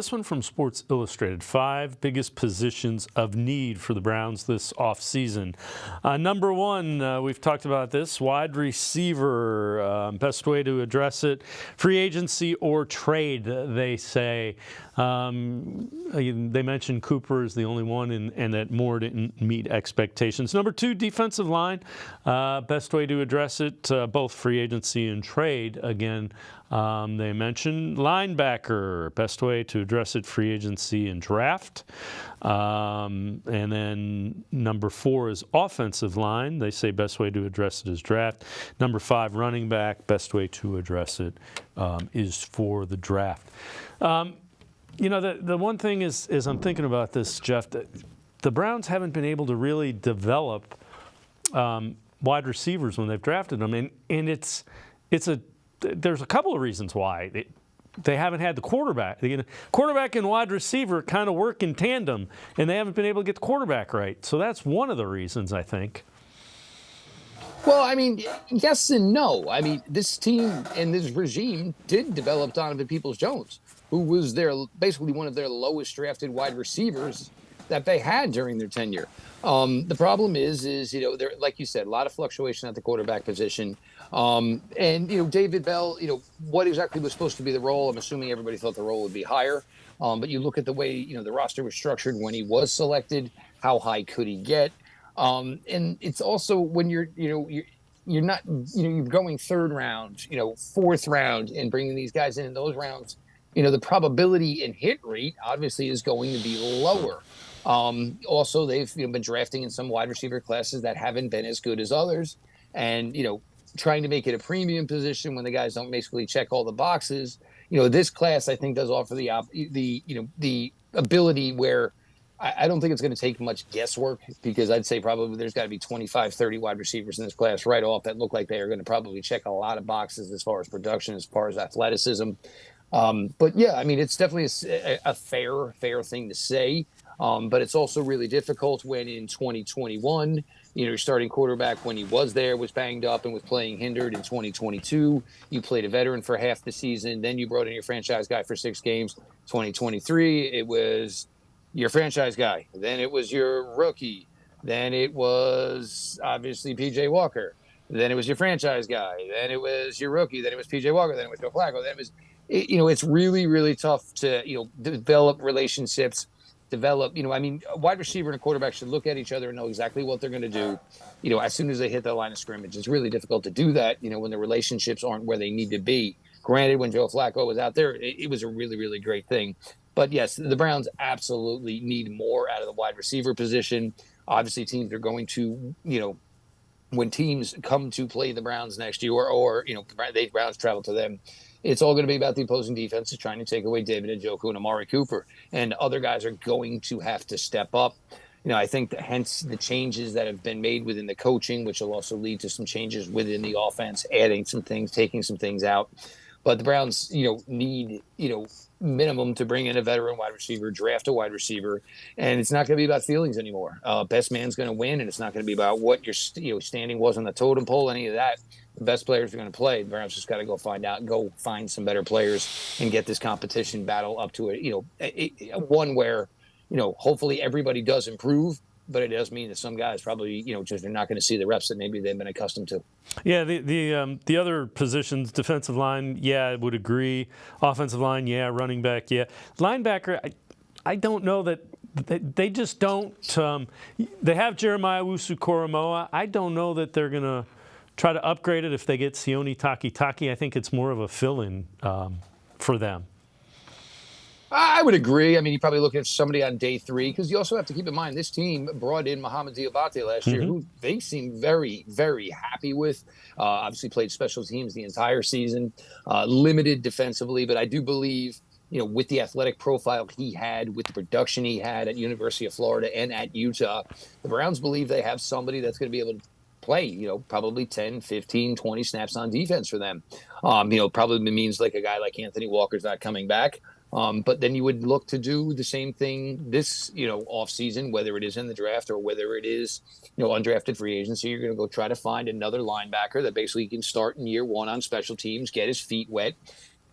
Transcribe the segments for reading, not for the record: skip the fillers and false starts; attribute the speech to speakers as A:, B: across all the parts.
A: This one from Sports Illustrated, 5 biggest positions of need for the Browns this offseason. Number one, we've talked about this, wide receiver. Best way to address it, free agency or trade, they say. They mentioned Cooper is the only one, and that Moore didn't meet expectations. Number two, defensive line. Best way to address it, both free agency and trade. Again, they mentioned linebacker. Best way to address it, free agency and draft. And then number 4 is offensive line. They say best way to address it is draft. Number 5, running back. Best way to address it is for the draft. The one thing is I'm thinking about this, Jeff, that the Browns haven't been able to really develop wide receivers when they've drafted them, and there's a couple of reasons why. They haven't had the quarterback. Quarterback and wide receiver kind of work in tandem, and they haven't been able to get the quarterback right. So that's one of the reasons, I think.
B: Well, I mean, yes and no. I mean, this team and this regime did develop Donovan Peoples-Jones, who was basically one of their lowest drafted wide receivers that they had during their tenure. The problem is there, like you said, a lot of fluctuation at the quarterback position. And David Bell, what exactly was supposed to be the role? I'm assuming everybody thought the role would be higher. But you look at the way, the roster was structured when he was selected, how high could he get? And it's also when you're not, you're going third round, fourth round and bringing these guys in those rounds, the probability and hit rate obviously is going to be lower. Also, they've been drafting in some wide receiver classes that haven't been as good as others, and trying to make it a premium position when the guys don't basically check all the boxes. This class I think does offer the ability where I don't think it's going to take much guesswork, because I'd say probably there's got to be 25, 30 wide receivers in this class right off that look like they are going to probably check a lot of boxes as far as production, as far as athleticism. But yeah, I mean, it's definitely a fair thing to say. But it's also really difficult when in 2021, your starting quarterback, when he was there, was banged up and was playing hindered. In 2022, you played a veteran for half the season. Then you brought in your franchise guy for 6 games. 2023, it was your franchise guy. Then it was your rookie. Then it was obviously PJ Walker. Then it was your franchise guy. Then it was your rookie. Then it was PJ Walker. Then it was Joe Flacco. Then it was, it's really, really tough to, develop relationships. A wide receiver and a quarterback should look at each other and know exactly what they're going to do, as soon as they hit the line of scrimmage. It's really difficult to do that, when the relationships aren't where they need to be. Granted, when Joe Flacco was out there, it was a really, really great thing. But yes, the Browns absolutely need more out of the wide receiver position. Obviously, teams are going to, when teams come to play the Browns next year, or the Browns travel to them, it's all going to be about the opposing defenses trying to take away David Njoku and Amari Cooper. And other guys are going to have to step up. I think hence the changes that have been made within the coaching, which will also lead to some changes within the offense, adding some things, taking some things out. But the Browns, need, minimum to bring in a veteran wide receiver, draft a wide receiver, and it's not going to be about feelings anymore. Best man's going to win, and it's not going to be about what your standing was on the totem pole, any of that. The best players are going to play. The Browns just got to go find some better players and get this competition battle up to one where, hopefully everybody does improve. But it does mean that some guys probably, just are not going to see the reps that maybe they've been accustomed to.
A: Yeah, the other positions, defensive line, yeah, I would agree. Offensive line, yeah. Running back, yeah. Linebacker, I don't know that they just don't. They have Jeremiah Owusu-Koramoah. I don't know that they're going to try to upgrade it if they get Sione Takitaki. I think it's more of a fill-in for them.
B: I would agree. I mean, you probably look at somebody on day 3, because you also have to keep in mind this team brought in Mohamed Diabate last year, who they seem very, very happy with. Obviously played special teams the entire season, limited defensively, but I do believe, with the athletic profile he had, with the production he had at University of Florida and at Utah, the Browns believe they have somebody that's going to be able to play, probably 10, 15, 20 snaps on defense for them. Probably means like a guy like Anthony Walker's not coming back. But then you would look to do the same thing this, off season, whether it is in the draft or whether it is, undrafted free agency. You're going to go try to find another linebacker that basically can start in year 1 on special teams, get his feet wet,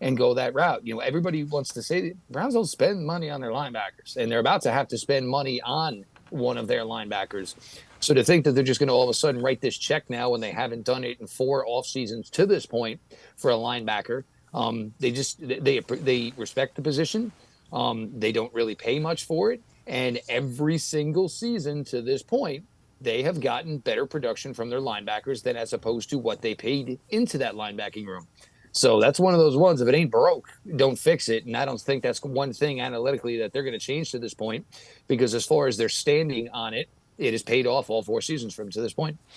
B: and go that route. Everybody wants to say Browns don't spend money on their linebackers, and they're about to have to spend money on one of their linebackers. So to think that they're just going to all of a sudden write this check now when they haven't done it in 4 off seasons to this point for a linebacker, they respect the position. They don't really pay much for it, and every single season to this point, they have gotten better production from their linebackers than as opposed to what they paid into that linebacking room. So that's one of those ones. If it ain't broke, don't fix it. And I don't think that's one thing analytically that they're going to change to this point, because as far as their standing on it, it has paid off all 4 seasons from to this point.